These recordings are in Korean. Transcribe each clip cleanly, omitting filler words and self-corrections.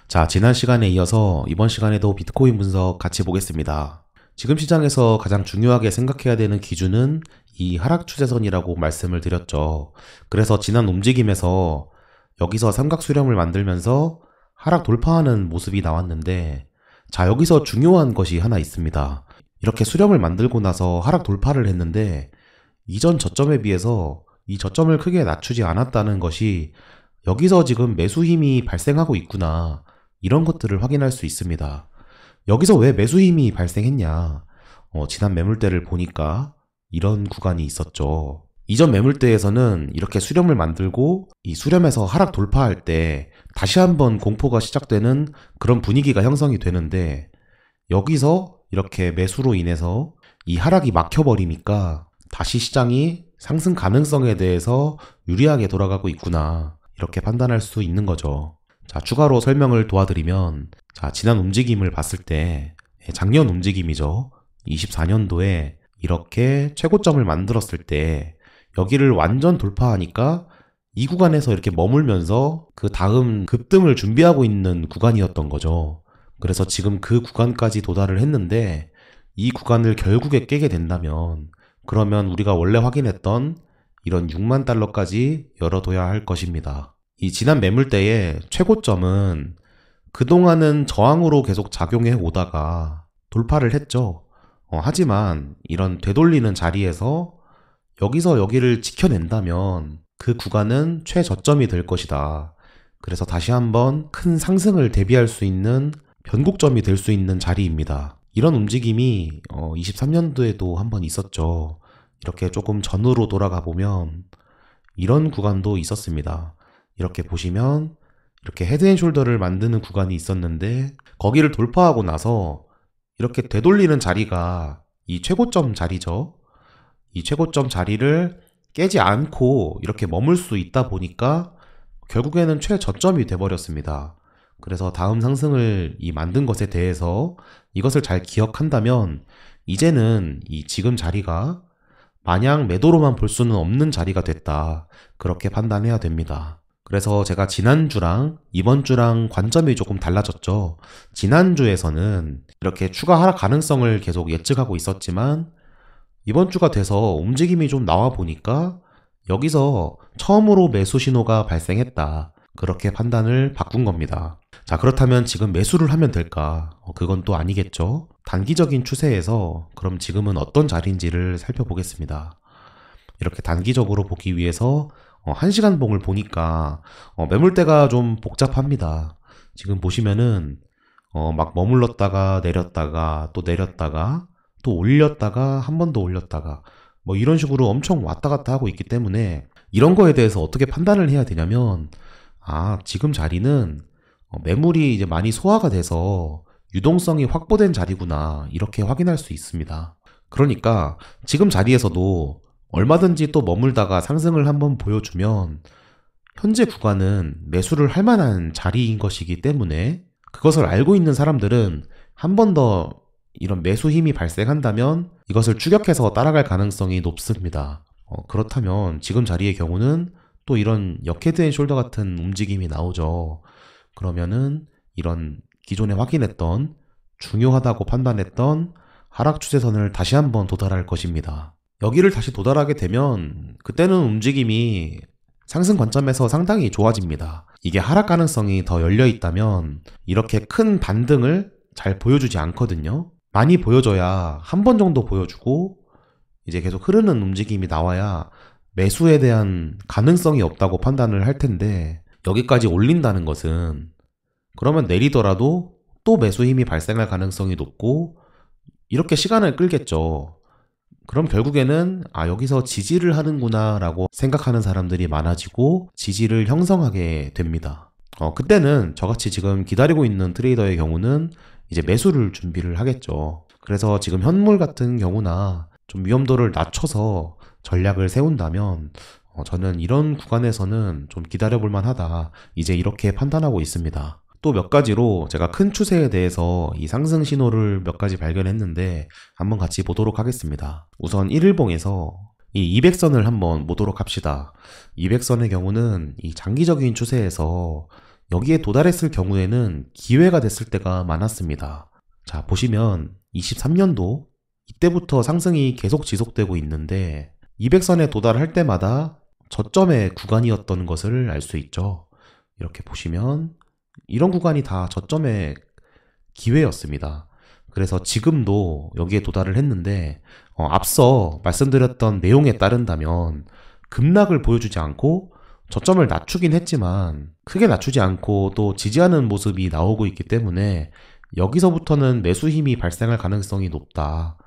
자, 지난 시간에 이어서 이번 시간에도 비트코인 분석 같이 보겠습니다. 지금 시장에서 가장 중요하게 생각해야 되는 기준은 이 하락 추세선이라고 말씀을 드렸죠. 그래서 지난 움직임에서 여기서 삼각 수렴을 만들면서 하락 돌파하는 모습이 나왔는데, 자, 여기서 중요한 것이 하나 있습니다. 이렇게 수렴을 만들고 나서 하락 돌파를 했는데 이전 저점에 비해서 이 저점을 크게 낮추지 않았다는 것이 여기서 지금 매수 힘이 발생하고 있구나, 이런 것들을 확인할 수 있습니다. 여기서 왜 매수 힘이 발생했냐? 지난 매물대를 보니까 이런 구간이 있었죠. 이전 매물대에서는 이렇게 수렴을 만들고 이 수렴에서 하락 돌파할 때 다시 한번 공포가 시작되는 그런 분위기가 형성이 되는데, 여기서 이렇게 매수로 인해서 이 하락이 막혀버리니까 다시 시장이 상승 가능성에 대해서 유리하게 돌아가고 있구나, 이렇게 판단할 수 있는 거죠. 자, 추가로 설명을 도와드리면, 자, 지난 움직임을 봤을 때, 작년 움직임이죠. 24년도에 이렇게 최고점을 만들었을 때 여기를 완전 돌파하니까 이 구간에서 이렇게 머물면서 그 다음 급등을 준비하고 있는 구간이었던 거죠. 그래서 지금 그 구간까지 도달을 했는데, 이 구간을 결국에 깨게 된다면 그러면 우리가 원래 확인했던 이런 6만 달러까지 열어둬야 할 것입니다. 이 지난 매물대의 최고점은 그동안은 저항으로 계속 작용해 오다가 돌파를 했죠. 하지만 이런 되돌리는 자리에서 여기서 여기를 지켜낸다면 그 구간은 최저점이 될 것이다. 그래서 다시 한번 큰 상승을 대비할 수 있는 변곡점이 될 수 있는 자리입니다. 이런 움직임이 23년도에도 한번 있었죠. 이렇게 조금 전으로 돌아가 보면 이런 구간도 있었습니다. 이렇게 보시면 이렇게 헤드앤숄더를 만드는 구간이 있었는데, 거기를 돌파하고 나서 이렇게 되돌리는 자리가 이 최고점 자리죠. 이 최고점 자리를 깨지 않고 이렇게 머물 수 있다 보니까 결국에는 최저점이 돼버렸습니다. 그래서 다음 상승을 만든 것에 대해서 이것을 잘 기억한다면 이제는 이 지금 자리가 마냥 매도로만 볼 수는 없는 자리가 됐다, 그렇게 판단해야 됩니다. 그래서 제가 지난주랑 이번주랑 관점이 조금 달라졌죠. 지난주에서는 이렇게 추가 하락 가능성을 계속 예측하고 있었지만 이번주가 돼서 움직임이 좀 나와 보니까 여기서 처음으로 매수 신호가 발생했다, 그렇게 판단을 바꾼 겁니다. 자, 그렇다면 지금 매수를 하면 될까? 그건 또 아니겠죠. 단기적인 추세에서 그럼 지금은 어떤 자리인지를 살펴보겠습니다. 이렇게 단기적으로 보기 위해서 1시간 봉을 보니까 매물대가 좀 복잡합니다. 지금 보시면은 막 머물렀다가 내렸다가 또 내렸다가 또 올렸다가 한 번 더 올렸다가 뭐 이런 식으로 엄청 왔다 갔다 하고 있기 때문에 이런 거에 대해서 어떻게 판단을 해야 되냐면, 지금 자리는 매물이 이제 많이 소화가 돼서 유동성이 확보된 자리구나, 이렇게 확인할 수 있습니다. 그러니까 지금 자리에서도 얼마든지 또 머물다가 상승을 한번 보여주면 현재 구간은 매수를 할 만한 자리인 것이기 때문에, 그것을 알고 있는 사람들은 한 번 더 이런 매수 힘이 발생한다면 이것을 추격해서 따라갈 가능성이 높습니다. 그렇다면 지금 자리의 경우는 또 이런 역헤드앤숄더 같은 움직임이 나오죠. 그러면은 이런 기존에 확인했던 중요하다고 판단했던 하락 추세선을 다시 한번 도달할 것입니다. 여기를 다시 도달하게 되면 그때는 움직임이 상승 관점에서 상당히 좋아집니다. 이게 하락 가능성이 더 열려 있다면 이렇게 큰 반등을 잘 보여주지 않거든요. 많이 보여줘야 한 번 정도 보여주고 이제 계속 흐르는 움직임이 나와야 매수에 대한 가능성이 없다고 판단을 할 텐데, 여기까지 올린다는 것은 그러면 내리더라도 또 매수 힘이 발생할 가능성이 높고 이렇게 시간을 끌겠죠. 그럼 결국에는 여기서 지지를 하는구나 라고 생각하는 사람들이 많아지고 지지를 형성하게 됩니다. 그때는 저같이 지금 기다리고 있는 트레이더의 경우는 이제 매수를 준비를 하겠죠. 그래서 지금 현물 같은 경우나 좀 위험도를 낮춰서 전략을 세운다면 저는 이런 구간에서는 좀 기다려볼 만하다, 이제 이렇게 판단하고 있습니다. 또 몇 가지로 제가 큰 추세에 대해서 이 상승 신호를 몇 가지 발견했는데 한번 같이 보도록 하겠습니다. 우선 1일봉에서 이 200선을 한번 보도록 합시다. 200선의 경우는 이 장기적인 추세에서 여기에 도달했을 경우에는 기회가 됐을 때가 많았습니다. 자, 보시면 23년도 이때부터 상승이 계속 지속되고 있는데 200선에 도달할 때마다 저점의 구간이었던 것을 알 수 있죠. 이렇게 보시면 이런 구간이 다 저점의 기회였습니다. 그래서 지금도 여기에 도달을 했는데 앞서 말씀드렸던 내용에 따른다면 급락을 보여주지 않고 저점을 낮추긴 했지만 크게 낮추지 않고 또 지지하는 모습이 나오고 있기 때문에 여기서부터는 매수 힘이 발생할 가능성이 높다.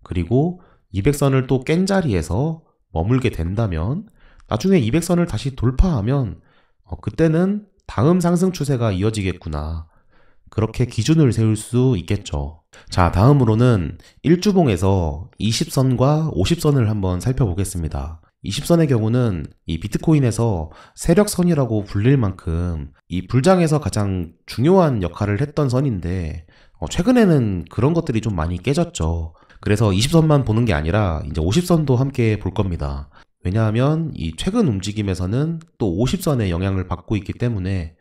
그리고 200선을 또 깬 자리에서 머물게 된다면 나중에 200선을 다시 돌파하면 그때는 다음 상승 추세가 이어지겠구나. 그렇게 기준을 세울 수 있겠죠. 자, 다음으로는 일주봉에서 20선과 50선을 한번 살펴보겠습니다. 20선의 경우는 이 비트코인에서 세력선이라고 불릴 만큼 이 불장에서 가장 중요한 역할을 했던 선인데 최근에는 그런 것들이 좀 많이 깨졌죠. 그래서 20선만 보는 게 아니라 이제 50선도 함께 볼 겁니다. 왜냐하면 이 최근 움직임에서는 또 50선의 영향을 받고 있기 때문에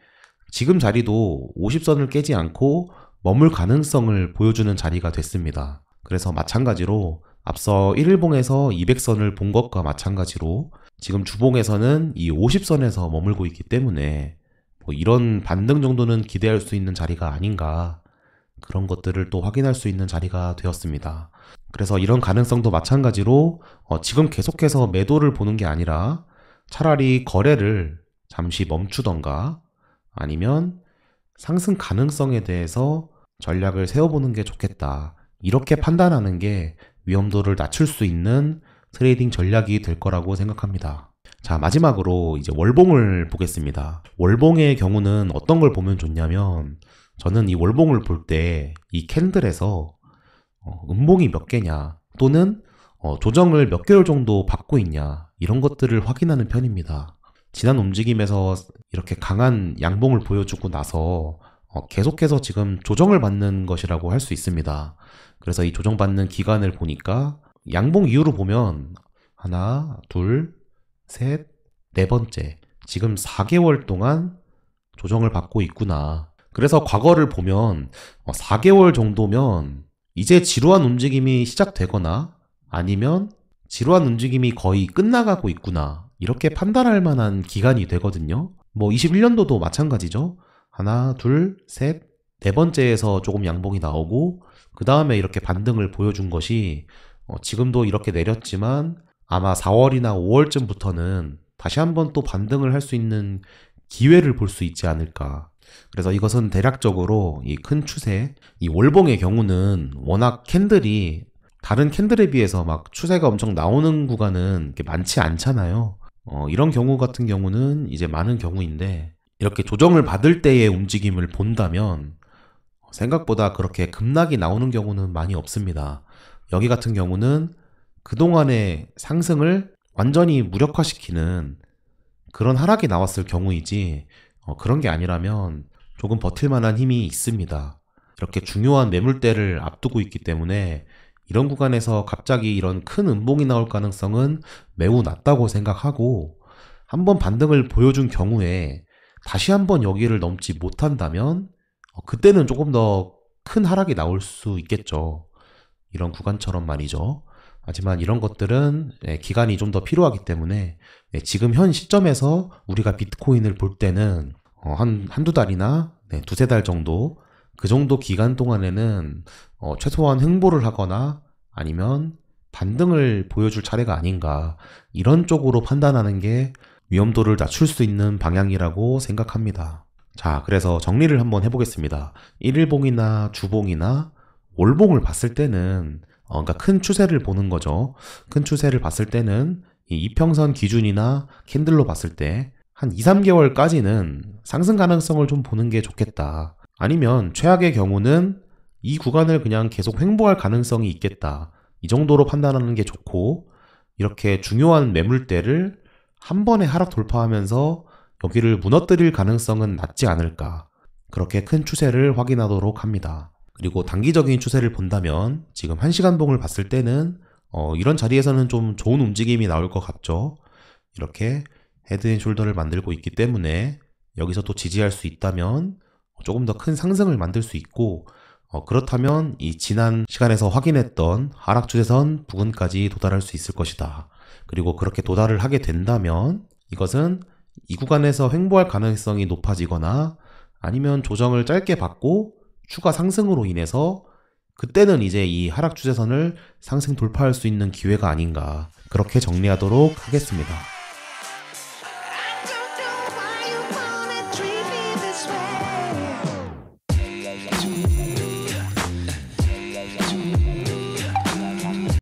지금 자리도 50선을 깨지 않고 머물 가능성을 보여주는 자리가 됐습니다. 그래서 마찬가지로 앞서 1일봉에서 200선을 본 것과 마찬가지로 지금 주봉에서는 이 50선에서 머물고 있기 때문에 뭐 이런 반등 정도는 기대할 수 있는 자리가 아닌가, 그런 것들을 또 확인할 수 있는 자리가 되었습니다. 그래서 이런 가능성도 마찬가지로 지금 계속해서 매도를 보는 게 아니라 차라리 거래를 잠시 멈추던가 아니면 상승 가능성에 대해서 전략을 세워보는 게 좋겠다. 이렇게 판단하는 게 위험도를 낮출 수 있는 트레이딩 전략이 될 거라고 생각합니다. 자, 마지막으로 이제 월봉을 보겠습니다. 월봉의 경우는 어떤 걸 보면 좋냐면 저는 이 월봉을 볼 때 이 캔들에서 음봉이 몇 개냐 또는 조정을 몇 개월 정도 받고 있냐 이런 것들을 확인하는 편입니다. 지난 움직임에서 이렇게 강한 양봉을 보여주고 나서 계속해서 지금 조정을 받는 것이라고 할 수 있습니다. 그래서 이 조정받는 기간을 보니까 양봉 이후로 보면 하나, 둘, 셋, 네 번째 지금 4개월 동안 조정을 받고 있구나. 그래서 과거를 보면 4개월 정도면 이제 지루한 움직임이 시작되거나 아니면 지루한 움직임이 거의 끝나가고 있구나, 이렇게 판단할 만한 기간이 되거든요. 뭐 21년도도 마찬가지죠. 하나, 둘, 셋, 네 번째에서 조금 양봉이 나오고 그 다음에 이렇게 반등을 보여준 것이 지금도 이렇게 내렸지만 아마 4월이나 5월쯤부터는 다시 한번 또 반등을 할 수 있는 기회를 볼 수 있지 않을까. 그래서 이것은 대략적으로 이 큰 추세, 이 월봉의 경우는 워낙 캔들이 다른 캔들에 비해서 막 추세가 엄청 나오는 구간은 많지 않잖아요. 이런 경우 같은 경우는 이제 많은 경우인데 이렇게 조정을 받을 때의 움직임을 본다면 생각보다 그렇게 급락이 나오는 경우는 많이 없습니다. 여기 같은 경우는 그동안의 상승을 완전히 무력화시키는 그런 하락이 나왔을 경우이지 그런 게 아니라면 조금 버틸 만한 힘이 있습니다. 이렇게 중요한 매물대를 앞두고 있기 때문에 이런 구간에서 갑자기 이런 큰 음봉이 나올 가능성은 매우 낮다고 생각하고, 한번 반등을 보여준 경우에 다시 한번 여기를 넘지 못한다면 그때는 조금 더 큰 하락이 나올 수 있겠죠. 이런 구간처럼 말이죠. 하지만 이런 것들은 기간이 좀 더 필요하기 때문에 지금 현 시점에서 우리가 비트코인을 볼 때는 한두 달이나 두세 달 정도, 그 정도 기간 동안에는 최소한 횡보를 하거나 아니면 반등을 보여줄 차례가 아닌가, 이런 쪽으로 판단하는 게 위험도를 낮출 수 있는 방향이라고 생각합니다. 자, 그래서 정리를 한번 해보겠습니다. 1일봉이나 주봉이나 월봉을 봤을 때는 그러니까 큰 추세를 보는 거죠. 큰 추세를 봤을 때는 이 이평선 기준이나 캔들로 봤을 때 한 2, 3개월까지는 상승 가능성을 좀 보는 게 좋겠다. 아니면 최악의 경우는 이 구간을 그냥 계속 횡보할 가능성이 있겠다. 이 정도로 판단하는 게 좋고, 이렇게 중요한 매물대를 한 번에 하락 돌파하면서 여기를 무너뜨릴 가능성은 낮지 않을까. 그렇게 큰 추세를 확인하도록 합니다. 그리고 단기적인 추세를 본다면 지금 1시간봉을 봤을 때는 이런 자리에서는 좀 좋은 움직임이 나올 것 같죠. 이렇게 헤드앤숄더를 만들고 있기 때문에 여기서 또 지지할 수 있다면 조금 더 큰 상승을 만들 수 있고, 그렇다면 이 지난 시간에서 확인했던 하락 추세선 부근까지 도달할 수 있을 것이다. 그리고 그렇게 도달을 하게 된다면 이것은 이 구간에서 횡보할 가능성이 높아지거나 아니면 조정을 짧게 받고 추가 상승으로 인해서 그때는 이제 이 하락 추세선을 상승 돌파할 수 있는 기회가 아닌가, 그렇게 정리하도록 하겠습니다.